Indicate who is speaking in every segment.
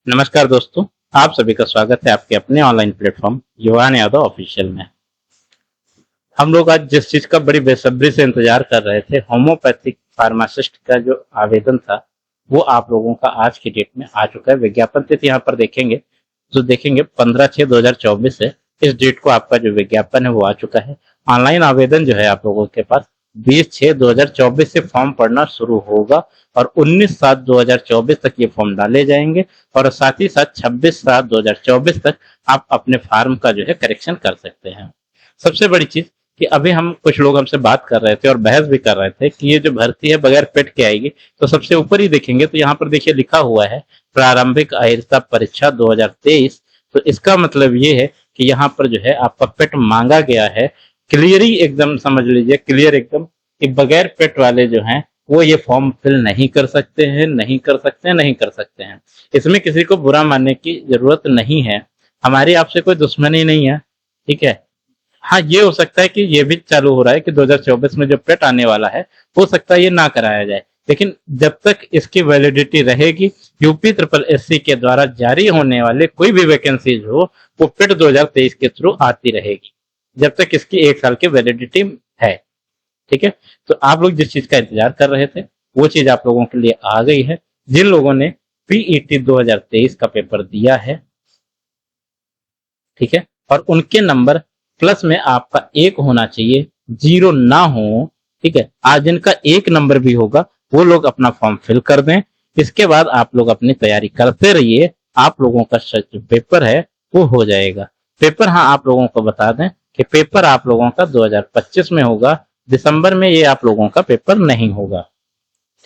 Speaker 1: नमस्कार दोस्तों, आप सभी का स्वागत है आपके अपने ऑनलाइन प्लेटफॉर्म युवान यादव ऑफिशियल में। हम लोग आज जिस चीज का बड़ी बेसब्री से इंतजार कर रहे थे, होम्योपैथिक फार्मासिस्ट का जो आवेदन था, वो आप लोगों का आज की डेट में आ चुका है। विज्ञापन तिथि यहाँ पर देखेंगे तो देखेंगे 15/6/2024 है। इस डेट को आपका जो विज्ञापन है वो आ चुका है। ऑनलाइन आवेदन जो है आप लोगों के पास 20/6/2024 से फॉर्म पड़ना शुरू होगा और 19/7/2024 तक ये फॉर्म डाले जाएंगे और साथ ही साथ 26/7/2024 तक आप अपने फार्म का जो है करेक्शन कर सकते हैं। सबसे बड़ी चीज कि अभी हम कुछ लोग हमसे बात कर रहे थे और बहस भी कर रहे थे कि ये जो भर्ती है बगैर पेट के आएगी। तो सबसे ऊपर ही देखेंगे तो यहाँ पर देखिए लिखा हुआ है प्रारंभिक अहिर्सा परीक्षा 2023। तो इसका मतलब ये है कि यहाँ पर जो है आपका पेट मांगा गया है। क्लियर ही एकदम समझ लीजिए, क्लियर एकदम कि बगैर पेट वाले जो हैं वो ये फॉर्म फिल नहीं कर सकते हैं, नहीं कर सकते हैं, नहीं कर सकते हैं। इसमें किसी को बुरा मानने की जरूरत नहीं है, हमारी आपसे कोई दुश्मनी नहीं है, ठीक है। हाँ, ये हो सकता है कि ये भी चालू हो रहा है कि 2024 में जो पेट आने वाला है हो सकता है ये ना कराया जाए, लेकिन जब तक इसकी वैलिडिटी रहेगी, यूपी ट्रिपल एससी के द्वारा जारी होने वाले कोई भी वैकेंसीज हो वो पेट 2023 के थ्रू आती रहेगी, जब तक इसकी 1 साल की वैलिडिटी है, ठीक है। तो आप लोग जिस चीज का इंतजार कर रहे थे वो चीज आप लोगों के लिए आ गई है। जिन लोगों ने पीईटी 2023 का पेपर दिया है, ठीक है, और उनके नंबर प्लस में आपका 1 होना चाहिए, 0 ना हो, ठीक है। आज जिनका 1 नंबर भी होगा वो लोग अपना फॉर्म फिल कर दें। इसके बाद आप लोग अपनी तैयारी करते रहिए, आप लोगों का जो पेपर है वो हो जाएगा। पेपर, हाँ, आप लोगों को बता दें कि पेपर आप लोगों का 2025 में होगा, दिसंबर में ये आप लोगों का पेपर नहीं होगा,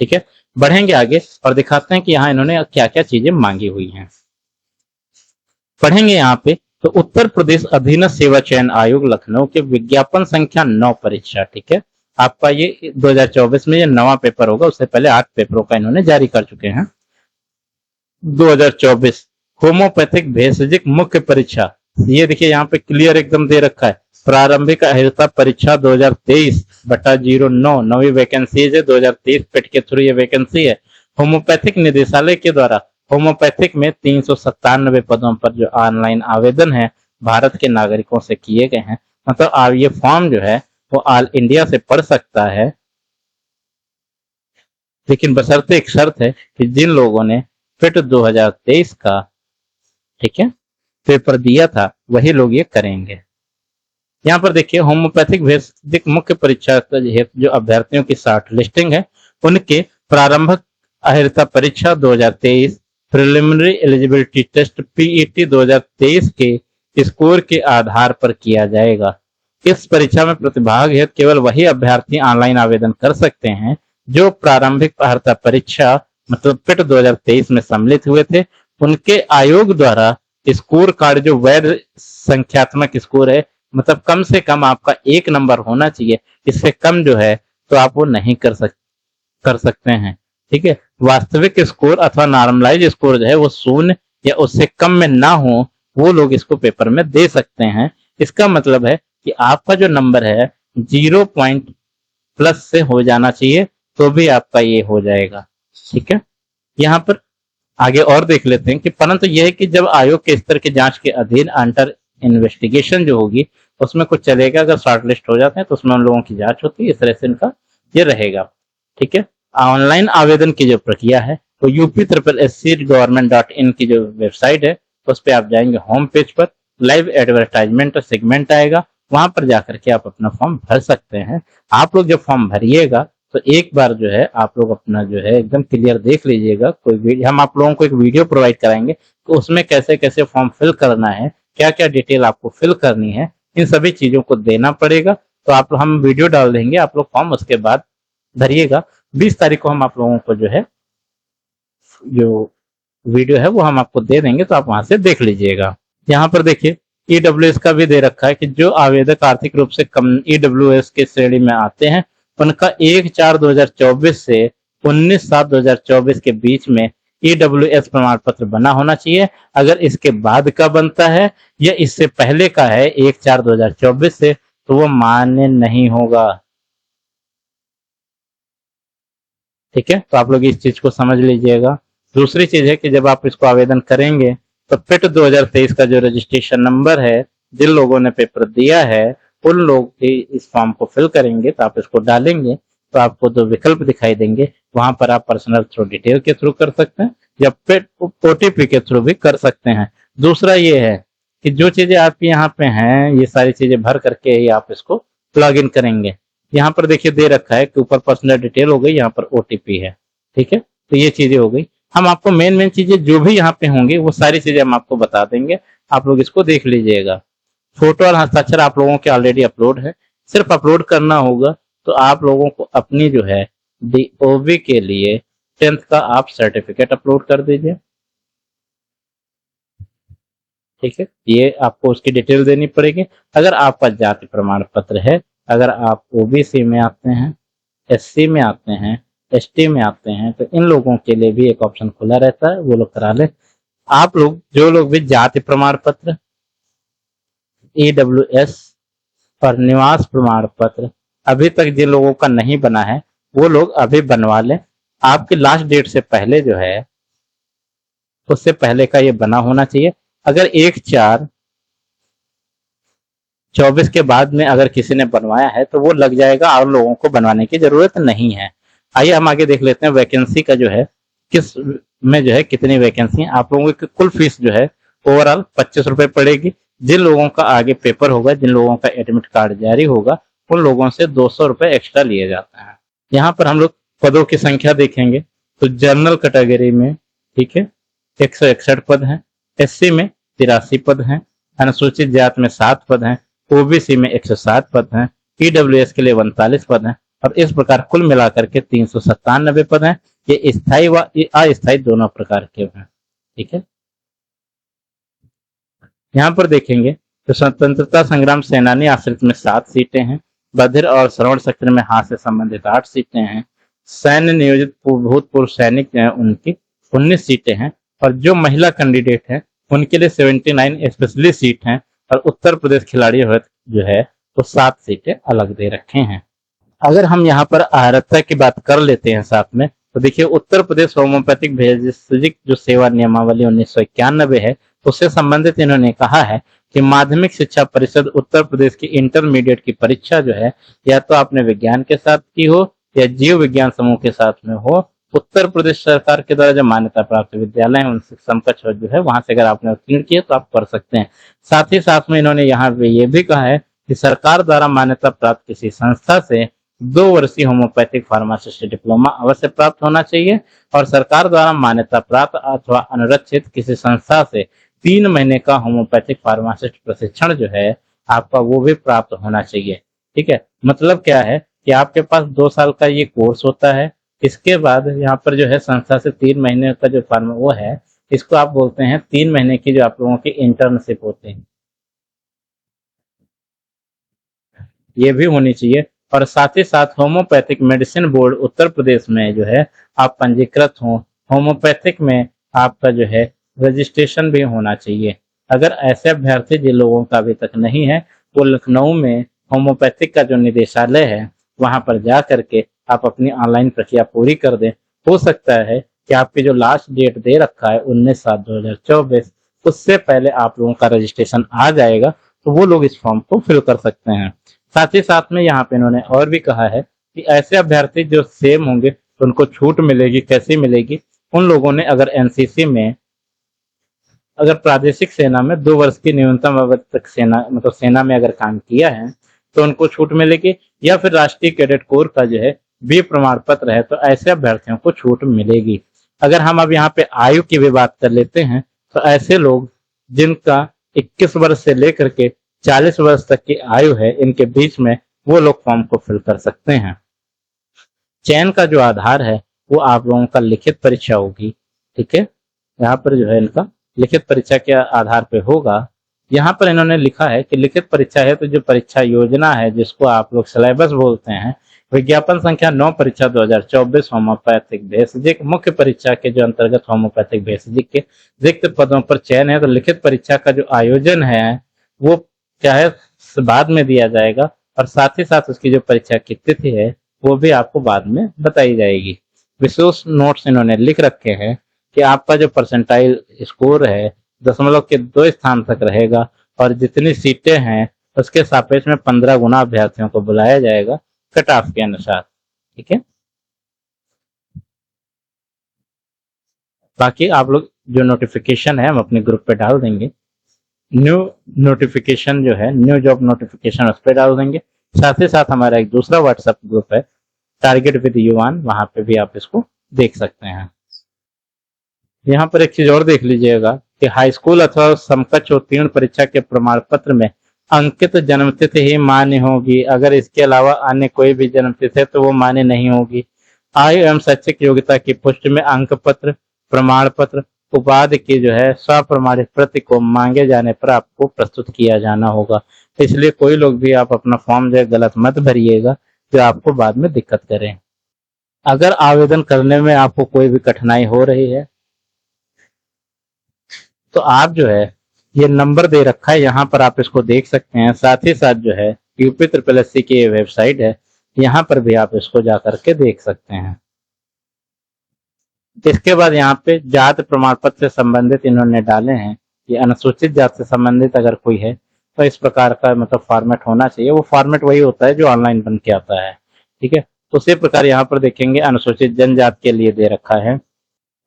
Speaker 1: ठीक है। बढ़ेंगे आगे और दिखाते हैं कि यहाँ इन्होंने क्या क्या चीजें मांगी हुई हैं। पढ़ेंगे यहाँ पे तो उत्तर प्रदेश अधीनस्थ सेवा चयन आयोग लखनऊ के विज्ञापन संख्या 9 परीक्षा, ठीक है। आपका ये 2024 में ये नवा पेपर होगा, उससे पहले 8 पेपरों का इन्होंने जारी कर चुके हैं। 2024 होम्योपैथिक भेषजिक मुख्य परीक्षा, ये देखिए यहाँ पे क्लियर एकदम दे रखा है, प्रारंभिक अहिर्सा परीक्षा 2023/09 नवी वैकेंसीज है। 2023 पेट के थ्रू ये वैकेंसी है। होम्योपैथिक निदेशालय के द्वारा होम्योपैथिक में 397 पदों पर जो ऑनलाइन आवेदन है भारत के नागरिकों से किए गए हैं। मतलब आप ये फॉर्म जो है वो ऑल इंडिया से पढ़ सकता है, लेकिन बशर्ते एक शर्त है कि जिन लोगों ने फिट 2023 का, ठीक है, पेपर दिया था वही लोग ये करेंगे। यहाँ पर देखिए होम्योपैथिक भेषजिक मुख्य परीक्षा जो अभ्यर्थियों की शॉर्ट लिस्टिंग है उनके प्रारंभिक अहिर्सा परीक्षा 2023 प्रिलिमिनरी एलिजिबिलिटी टेस्ट पीईटी 2023 के स्कोर के आधार पर किया जाएगा। इस परीक्षा में प्रतिभाग हेतु केवल वही अभ्यर्थी ऑनलाइन आवेदन कर सकते हैं जो प्रारंभिक अहिर्सा परीक्षा मतलब पिट 2023 में सम्मिलित हुए थे। उनके आयोग द्वारा स्कोर कार्ड जो वैध संख्यात्मक स्कोर है, मतलब कम से कम आपका 1 नंबर होना चाहिए, इससे कम जो है तो आप वो नहीं कर सकते हैं, ठीक है। वास्तविक स्कोर अथवा नॉर्मलाइज स्कोर जो है वो 0 या उससे कम में ना हो, वो लोग इसको पेपर में दे सकते हैं। इसका मतलब है कि आपका जो नंबर है 0 पॉइंट प्लस से हो जाना चाहिए तो भी आपका ये हो जाएगा, ठीक है। यहाँ पर आगे और देख लेते हैं कि परंतु यह है कि जब आयोग के स्तर की जांच के अधीन अंडर इन्वेस्टिगेशन जो होगी उसमें कुछ चलेगा, अगर शॉर्ट लिस्ट हो जाते हैं तो उसमें उन लोगों की जांच होती है, इस तरह से इनका ये रहेगा, ठीक है। ऑनलाइन आवेदन की जो प्रक्रिया है तो यूपी ट्रिपल एससी government.in की जो वेबसाइट है उस पर आप जाएंगे, होम पेज पर लाइव एडवर्टाइजमेंट सेगमेंट आएगा, वहां पर जाकर के आप अपना फॉर्म भर सकते हैं। आप लोग जब फॉर्म भरिएगा तो एक बार जो है आप लोग अपना जो है एकदम क्लियर देख लीजिएगा। कोई हम आप लोगों को एक वीडियो प्रोवाइड कराएंगे तो उसमें कैसे कैसे फॉर्म फिल करना है, क्या क्या डिटेल आपको फिल करनी है, इन सभी चीजों को देना पड़ेगा। तो हम वीडियो डाल देंगे, आप लोग फॉर्म उसके बाद भरिएगा। 20 तारीख को हम आप लोगों को जो है जो वीडियो है वो हम आपको दे देंगे, तो आप वहां से देख लीजिएगा। यहाँ पर देखिए ईडब्ल्यूएस का भी दे रखा है कि जो आवेदक आर्थिक रूप से कम ईडब्ल्यूएस के श्रेणी में आते हैं उनका 1/4/2024 से 19/7/2024 के बीच में ईडब्ल्यूएस प्रमाण पत्र बना होना चाहिए। अगर इसके बाद का बनता है या इससे पहले का है 1/4/2024 से तो वो मान्य नहीं होगा, ठीक है। तो आप लोग इस चीज को समझ लीजिएगा। दूसरी चीज है कि जब आप इसको आवेदन करेंगे तो फिट 2023 का जो रजिस्ट्रेशन नंबर है, जिन लोगों ने पेपर दिया है उन लोग भी इस फॉर्म को फिल करेंगे। तो आप इसको डालेंगे तो आपको दो विकल्प दिखाई देंगे, वहां पर आप पर्सनल थ्रू डिटेल के थ्रू कर सकते हैं या फिर ओटीपी के थ्रू भी कर सकते हैं। दूसरा ये है कि जो चीजें आपके यहाँ पे हैं ये सारी चीजें भर करके ही आप इसको लॉग इन करेंगे। यहाँ पर देखिए दे रखा है कि ऊपर पर्सनल डिटेल हो गई, यहाँ पर ओटीपी है, ठीक है। तो ये चीजें हो गई। हम आपको मेन मेन चीजें जो भी यहाँ पे होंगी वो सारी चीजें हम आपको बता देंगे, आप लोग इसको देख लीजिएगा। फोटो और हस्ताक्षर आप लोगों के ऑलरेडी अपलोड है, सिर्फ अपलोड करना होगा। तो आप लोगों को अपनी जो है डीओबी के लिए 10th का आप सर्टिफिकेट अपलोड कर दीजिए, ठीक है। ये आपको उसकी डिटेल देनी पड़ेगी। अगर आपका जाति प्रमाण पत्र है, अगर आप ओबीसी में आते हैं, एससी में आते हैं, एसटी में आते हैं, तो इन लोगों के लिए भी एक ऑप्शन खुला रहता है, वो लोग करा ले। आप लोग जो लोग भी जाति प्रमाण पत्र, ईडब्ल्यूएस और निवास प्रमाण पत्र अभी तक जिन लोगों का नहीं बना है वो लोग अभी बनवा लें। आपकी लास्ट डेट से पहले जो है उससे पहले का ये बना होना चाहिए। अगर 1/4/24 के बाद में अगर किसी ने बनवाया है तो वो लग जाएगा और लोगों को बनवाने की जरूरत नहीं है। आइए हम आगे देख लेते हैं वैकेंसी का जो है किस में जो है कितनी वैकेंसी है। आप लोगों की कुल फीस जो है ओवरऑल 25 रुपए पड़ेगी। जिन लोगों का आगे पेपर होगा, जिन लोगों का एडमिट कार्ड जारी होगा, उन लोगों से 200 रुपए एक्स्ट्रा लिए जाते हैं। यहाँ पर हम लोग पदों की संख्या देखेंगे तो जनरल कैटेगरी में, ठीक है, 161 पद हैं, एससी में 83 पद हैं, अनुसूचित जाति में 7 पद हैं, ओबीसी में 107 पद हैं, ईडब्ल्यूएस के लिए 39 पद हैं और इस प्रकार कुल मिलाकर के 397 पद हैं। ये स्थायी व अस्थायी दोनों प्रकार के हैं, ठीक है। यहाँ पर देखेंगे तो स्वतंत्रता संग्राम सेनानी आश्रित में 7 सीटें हैं, बधिर और श्रवण शक्ति में हाथ से संबंधित 8 सीटें हैं, सैन्य नियोजित भूतपूर्व सैनिक जो है उनकी 19 सीटें हैं और जो महिला कैंडिडेट हैं उनके लिए 79 स्पेशली सीट हैं और उत्तर प्रदेश खिलाड़ी जो है वो 7 सीटें अलग दे रखे हैं। अगर हम यहाँ पर अर्हता की बात कर लेते हैं साथ में, तो देखिए उत्तर प्रदेश होम्योपैथिक भेषजिक जो सेवा नियमावली 1991 है उससे संबंधित इन्होंने कहा है कि माध्यमिक शिक्षा परिषद उत्तर प्रदेश की इंटरमीडिएट की परीक्षा जो है या तो आपने विज्ञान के साथ की हो या जीव विज्ञान समूह के साथ में हो, उत्तर प्रदेश सरकार के द्वारा जो मान्यता प्राप्त विद्यालय है उनसे समकक्ष जो है वहां से अगर आपने उत्तीर्ण किया तो आप कर सकते हैं। साथ ही साथ में इन्होंने यहाँ पे ये भी कहा है कि सरकार द्वारा मान्यता प्राप्त किसी संस्था से 2 वर्षीय होम्योपैथिक फार्मासिस्ट डिप्लोमा अवश्य प्राप्त होना चाहिए और सरकार द्वारा मान्यता प्राप्त अथवा अनुरक्षित किसी संस्था से 3 महीने का होम्योपैथिक फार्मासिस्ट प्रशिक्षण जो है आपका वो भी प्राप्त होना चाहिए, ठीक है। मतलब क्या है कि आपके पास 2 साल का ये कोर्स होता है, इसके बाद यहाँ पर जो है संस्था से 3 महीने का जो फार्मा वो है इसको आप बोलते हैं 3 महीने की जो आप लोगों की इंटर्नशिप होती है, ये भी होनी चाहिए। और साथ ही साथ homeopathic medicine board Uttar Pradesh में जो है आप पंजीकृत हो, होम्योपैथिक में आपका जो है रजिस्ट्रेशन भी होना चाहिए। अगर ऐसे अभ्यर्थी जिन लोगों का अभी तक नहीं है वो लखनऊ में होम्योपैथिक का जो निदेशालय है वहां पर जा करके आप अपनी ऑनलाइन प्रक्रिया पूरी कर दें। हो सकता है कि आपकी जो लास्ट डेट दे रखा है 19/7/2024 उससे पहले आप लोगों का रजिस्ट्रेशन आ जाएगा तो वो लोग इस फॉर्म को फिल कर सकते हैं। साथ ही साथ में यहाँ पे इन्होंने और भी कहा है कि ऐसे अभ्यर्थी जो सेम होंगे तो उनको छूट मिलेगी। कैसी मिलेगी? उन लोगों ने अगर एनसीसी में, अगर प्रादेशिक सेना में 2 वर्ष की न्यूनतम अवधि तक सेना मतलब सेना में अगर काम किया है तो उनको छूट मिलेगी, या फिर राष्ट्रीय कैडेट कोर का जो है बी प्रमाण पत्र है तो ऐसे अभ्यर्थियों को छूट मिलेगी। अगर हम अब यहाँ पे आयु की भी बात कर लेते हैं तो ऐसे लोग जिनका 21 वर्ष से लेकर के 40 वर्ष तक की आयु है इनके बीच में वो लोग फॉर्म को फिल कर सकते हैं। चयन का जो आधार है वो आप लोगों का लिखित परीक्षा होगी, ठीक है। यहाँ पर जो है इनका लिखित परीक्षा के आधार पे होगा। यहाँ पर इन्होंने लिखा है कि लिखित परीक्षा है तो जो परीक्षा योजना है जिसको आप लोग सिलेबस बोलते हैं, विज्ञापन संख्या 9 परीक्षा 2024 होम्योपैथिक भेषजिक मुख्य परीक्षा के जो अंतर्गत होम्योपैथिक भेषजिक के रिक्त पदों पर चयन है। तो लिखित परीक्षा का जो आयोजन है वो क्या है बाद में दिया जाएगा और साथ ही साथ उसकी जो परीक्षा की तिथि है वो भी आपको बाद में बताई जाएगी। विशेष नोट्स इन्होंने लिख रखे हैं कि आपका जो परसेंटाइल स्कोर है दशमलव के 2 स्थान तक रहेगा और जितनी सीटें हैं उसके सापेक्ष में 15 गुना अभ्यर्थियों को बुलाया जाएगा कट ऑफ के अनुसार। ठीक है, बाकी आप लोग जो नोटिफिकेशन है हम अपने ग्रुप पे डाल देंगे। न्यू नोटिफिकेशन जो है, न्यू जॉब नोटिफिकेशन उस पर डाल देंगे। साथ ही साथ हमारा एक दूसरा व्हाट्सएप ग्रुप है टारगेट विद युवान, वहां पे भी आप इसको देख सकते हैं। यहाँ पर एक चीज और देख लीजिएगा कि हाई स्कूल अथवा समकक्ष उत्तीर्ण परीक्षा के प्रमाण पत्र में अंकित जन्मतिथि ही मान्य होगी। अगर इसके अलावा अन्य कोई भी जन्मतिथि है तो वो मान्य नहीं होगी। आयु एवं शैक्षिक योग्यता की पुष्टि में अंक पत्र, प्रमाण पत्र, उपाधि की जो है स्वप्रमाणित प्रति को मांगे जाने पर आपको प्रस्तुत किया जाना होगा। इसलिए कोई लोग भी आप अपना फॉर्म जो है गलत मत भरिएगा जो आपको बाद में दिक्कत करे। अगर आवेदन करने में आपको कोई भी कठिनाई हो रही है तो आप जो है ये नंबर दे रखा है, यहाँ पर आप इसको देख सकते हैं। साथ ही साथ जो है यूपी SSSC की वेबसाइट है, यहाँ पर भी आप इसको जा करके देख सकते हैं। इसके बाद यहाँ पे जात प्रमाण पत्र से संबंधित इन्होंने डाले हैं, ये अनुसूचित जात से संबंधित अगर कोई है तो इस प्रकार का मतलब फॉर्मेट होना चाहिए। वो फॉर्मेट वही होता है जो ऑनलाइन बन के आता है। ठीक है, उसी प्रकार यहाँ पर देखेंगे अनुसूचित जनजात के लिए दे रखा है।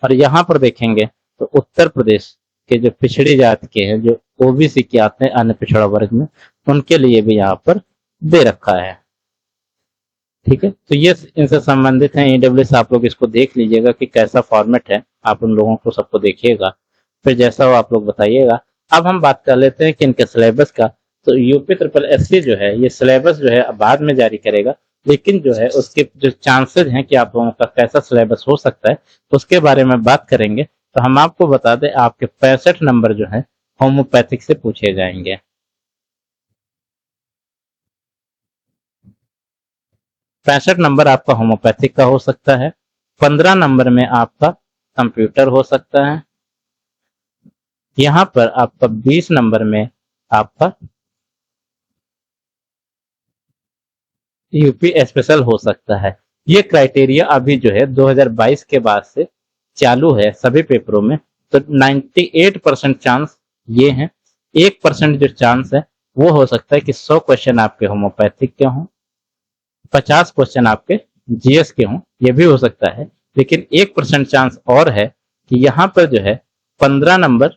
Speaker 1: और यहाँ पर देखेंगे तो उत्तर प्रदेश के जो पिछड़ी जात के हैं, जो ओबीसी के आते हैं अन्य पिछड़ा वर्ग में, उनके लिए भी यहाँ पर दे रखा है। ठीक है, तो ये इनसे संबंधित है। ईडब्ल्यूएस आप लोग इसको देख लीजिएगा कि कैसा फॉर्मेट है, आप उन लोगों को सबको देखिएगा, फिर जैसा हो आप लोग बताइएगा। अब हम बात कर लेते हैं कि इनके सिलेबस का। तो यूपी SSSC जो है ये सिलेबस जो है बाद में जारी करेगा, लेकिन जो है उसके जो चांसेस हैं कि आप लोगों का कैसा सिलेबस हो सकता है उसके बारे में बात करेंगे। तो हम आपको बता दें आपके 65 नंबर जो है होम्योपैथिक से पूछे जाएंगे। 65 नंबर आपका होम्योपैथिक का हो सकता है, 15 नंबर में आपका कंप्यूटर हो सकता है, यहाँ पर आपका 20 नंबर में आपका यूपी स्पेशल हो सकता है। ये क्राइटेरिया अभी जो है 2022 के बाद से चालू है सभी पेपरों में। तो 98% चांस ये हैं, 1% जो चांस है वो हो सकता है कि 100 क्वेश्चन आपके होम्योपैथिक के हों, 50 क्वेश्चन आपके जीएस के हों, ये भी हो सकता है। लेकिन 1% चांस और है कि यहाँ पर जो है 15 नंबर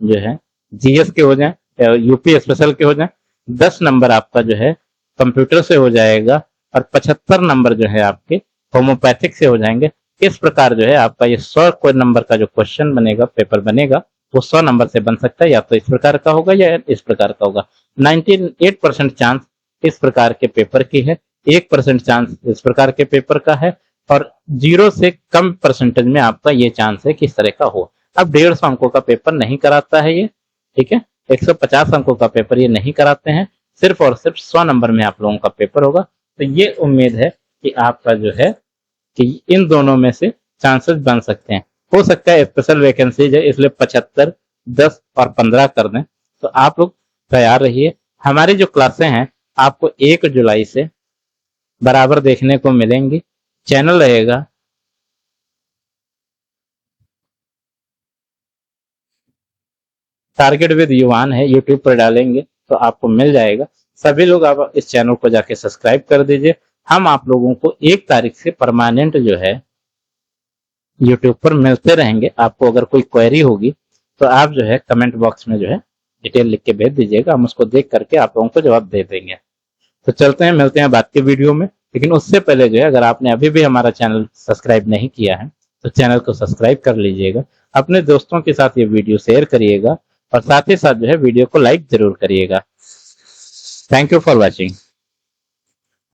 Speaker 1: जो है जीएस के हो जाएं, यूपी स्पेशल के हो जाएं, 10 नंबर आपका जो है कंप्यूटर से हो जाएगा और 75 नंबर जो है आपके होम्योपैथिक से हो जाएंगे। इस प्रकार जो है आपका ये 100 नंबर का जो क्वेश्चन बनेगा, पेपर बनेगा, वो 100 नंबर से बन सकता है, या तो इस प्रकार का होगा या इस प्रकार का होगा। 98% चांस इस प्रकार के पेपर की है, 1% चांस इस प्रकार के पेपर का है और 0 से कम परसेंटेज में आपका ये चांस है कि इस तरह का हो। अब 150 अंकों का पेपर नहीं कराता है ये, ठीक है, 150 अंकों का पेपर ये नहीं कराते हैं, सिर्फ और सिर्फ 100 नंबर में आप लोगों का पेपर होगा। तो ये उम्मीद है कि आपका जो है कि इन दोनों में से चांसेस बन सकते हैं। हो सकता है स्पेशल वैकेंसीज है इसलिए 75, 10 और 15 कर दें। तो आप लोग तैयार रहिए। हमारी जो क्लासें हैं आपको 1 जुलाई से बराबर देखने को मिलेंगी। चैनल रहेगा टारगेट विद युवान है, यूट्यूब पर डालेंगे तो आपको मिल जाएगा। सभी लोग आप इस चैनल को जाके सब्सक्राइब कर दीजिए। हम आप लोगों को 1 तारीख से परमानेंट जो है यूट्यूब पर मिलते रहेंगे। आपको अगर कोई क्वेरी होगी तो आप जो है कमेंट बॉक्स में जो है डिटेल लिख के भेज दीजिएगा, हम उसको देख करके आप लोगों को जवाब दे देंगे। तो चलते हैं, मिलते हैं बात के वीडियो में। लेकिन उससे पहले जो है अगर आपने अभी भी हमारा चैनल सब्सक्राइब नहीं किया है तो चैनल को सब्सक्राइब कर लीजिएगा, अपने दोस्तों के साथ ये वीडियो शेयर करिएगा और साथ ही साथ जो है वीडियो को लाइक जरूर करिएगा। Thank you for watching.